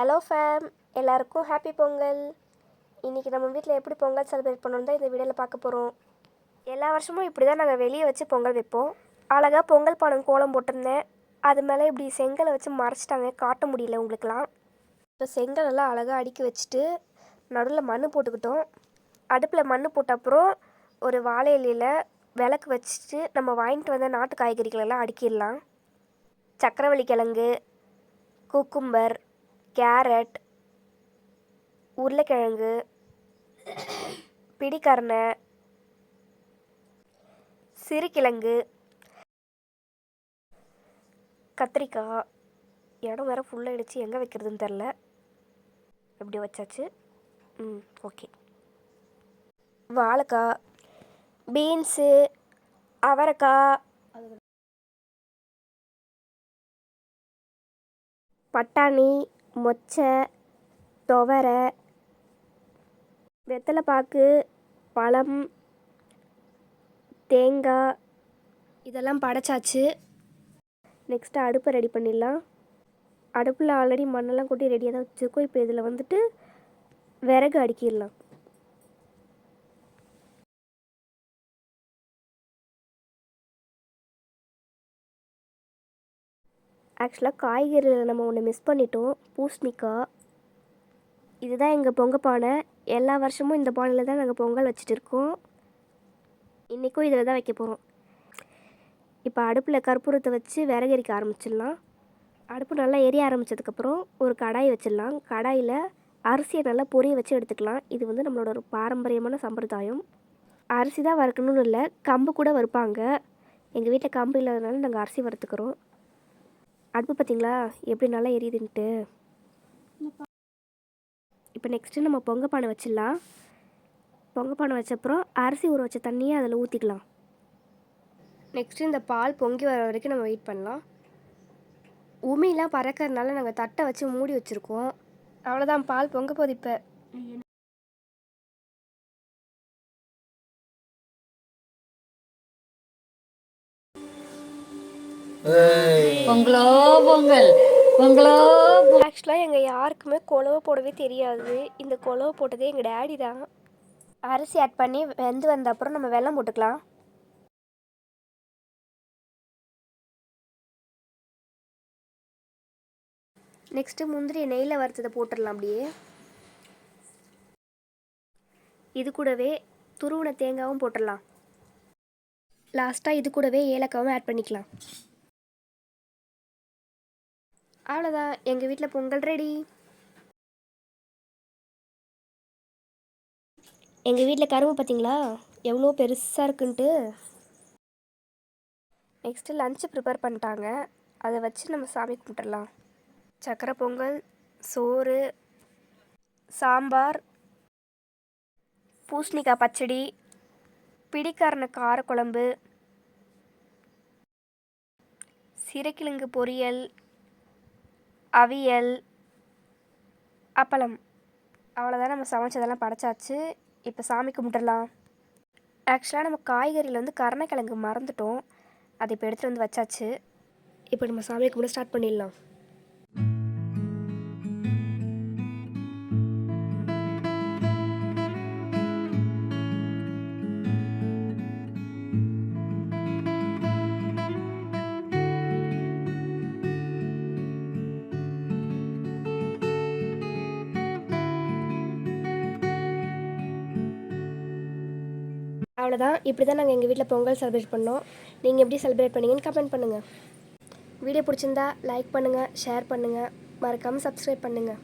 Hello fame, எல்லாருக்கும் happy Pongal. இன்றைக்கி நம்ம வீட்டில் எப்படி பொங்கல் செலிப்ரேட் பண்ணணும் தான் இந்த வீடியோவில் பார்க்க போகிறோம். எல்லா வருஷமும் இப்படி தான் நாங்கள் வெளியே வச்சு பொங்கல் வைப்போம். அழகாக பொங்கல் பானம் கோலம் போட்டிருந்தேன். அது மேலே இப்படி செங்கலை வச்சு மறைச்சிட்டாங்க, காட்ட முடியல உங்களுக்கெல்லாம். இப்போ செங்கலெல்லாம் அழகாக அடுக்கி வச்சுட்டு நடுவில் மண் போட்டுக்கிட்டோம். அடுப்பில் மண் போட்ட அப்புறம் ஒரு வாழை இலையில் விளக்கு வச்சுட்டு நம்ம வாங்கிட்டு வந்த நாட்டு காய்கறிகளெல்லாம் அடுக்கிடலாம். சக்கரவள்ளி கிழங்கு, குக்கும்பர், கேரட், உருளைக்கிழங்கு, பிடிக்கரணை, சிறுகிழங்கு, கத்திரிக்காய். இடம் வேறு ஃபுல்லாகிடுச்சு, எங்கே வைக்கிறதுன்னு தெரில. எப்படி வச்சாச்சு. ஓகே. வாழைக்காய், பீன்ஸு, அவரைக்காய், பட்டாணி, மொச்சை, துவரை, வெத்தலைப்பாக்கு, பழம், தேங்காய் இதெல்லாம் படைச்சாச்சு. நெக்ஸ்ட்டு அடுப்பை ரெடி பண்ணிடலாம். அடுப்பில் ஆல்ரெடி மண்ணெல்லாம் கொட்டி ரெடியாக தான் வச்சுருக்கோம். இப்போ இதில் வந்துட்டு விறகு அடுக்கிடலாம். ஆக்சுவலாக காய்கறியில் நம்ம ஒன்று மிஸ் பண்ணிட்டோம், பூசணிக்காய். இதுதான் எங்கள் பொங்கல் பானை. எல்லா வருஷமும் இந்த பானையில் தான் நாங்கள் பொங்கல் வச்சுட்டு இருக்கோம். இன்றைக்கும் இதில் தான் வைக்க போகிறோம். இப்போ அடுப்பில் கற்பூரத்தை வச்சு விறகு எரிக்க ஆரம்பிச்சிடலாம். அடுப்பு நல்லா எரிய ஆரம்பித்ததுக்கப்புறம் ஒரு கடாய் வச்சிடலாம். கடாயில் அரிசியை நல்லா பொரிய வச்சு எடுத்துக்கலாம். இது வந்து நம்மளோட ஒரு பாரம்பரியமான சம்பிரதாயம். அரிசி தான் வறுக்கணும்னு இல்லை, கம்பு கூட வறுப்பாங்க. எங்கள் வீட்டில் கம்பு இல்லாதனால நாங்கள் அரிசி வறுத்துக்கிறோம். அடுப்பு பார்த்திங்களா எப்படி நல்லா எரியுதுன்ட்டு. இப்போ நெக்ஸ்ட்டு நம்ம பொங்கல் பானை வச்சிடலாம். பொங்கல் பானை வச்சப்புறம் அரிசி ஊற வச்ச தண்ணியை அதில் ஊற்றிக்கலாம். நெக்ஸ்ட்டு இந்த பால் பொங்கி வர வரைக்கும் நம்ம வெயிட் பண்ணலாம். உமிலாம் பறக்கிறதுனால நாங்கள் தட்டை வச்சு மூடி வச்சுருக்கோம். அவ்வளோதான், பால் பொங்க போகுது. இப்போ பொங்கலோ பொங்கல், பொங்கலோ. ஆக்சுவலாக எங்கள் யாருக்குமே குழவு போடவே தெரியாது. இந்த குழவு போட்டதே எங்கள் டேடி தான். அரிசி ஆட் பண்ணி வெந்து வந்த அப்புறம் நம்ம வெல்லம் போட்டுக்கலாம். நெக்ஸ்ட்டு முந்திரி நெய்யில் வறுத்ததை போட்டுடலாம். அப்படியே இது கூடவே துருவின தேங்காயும் போட்டுடலாம். லாஸ்ட்டாக இது கூடவே ஏலக்காவும் ஆட் பண்ணிக்கலாம். அவ்வளோதான், எங்கள் வீட்டில் பொங்கல் ரெடி. எங்கள் வீட்டில் கரும்பு பார்த்திங்களா எவ்வளோ பெருசாக இருக்குன்ட்டு. நெக்ஸ்ட்டு லஞ்சு ப்ரிப்பேர் பண்ணிட்டாங்க. அதை வச்சு நம்ம சாமி கும்பிட்டுடலாம். சக்கரை பொங்கல், சோறு, சாம்பார், பூசணிக்காய் பச்சடி, பிடிக்கரணை காரக்குழம்பு, சிறுகிழங்கு பொரியல், அவியல், அப்பளம். அவ்வளோதான், நம்ம சமைச்சதெல்லாம் படைச்சாச்சு. இப்போ சாமி கும்பிட்டுடலாம். ஆக்சுவலாக நம்ம காய்கறியில் வந்து கருணைக்கிழங்கு மறந்துட்டோம். அதை இப்போ எடுத்துகிட்டு வந்து வச்சாச்சு. இப்போ நம்ம சாமி கும்பிட ஸ்டார்ட் பண்ணிடலாம். அவ்வளோதான், இப்படி தான் நாங்கள் எங்கள் வீட்டில் பொங்கல் செலிப்ரேட் பண்ணோம். நீங்கள் எப்படி செலிப்ரேட் பண்ணீங்கன்னு கமெண்ட் பண்ணுங்கள். வீடியோ பிடிச்சிருந்தா லைக் பண்ணுங்கள், ஷேர் பண்ணுங்கள், மறக்காமல் சப்ஸ்கிரைப் பண்ணுங்கள்.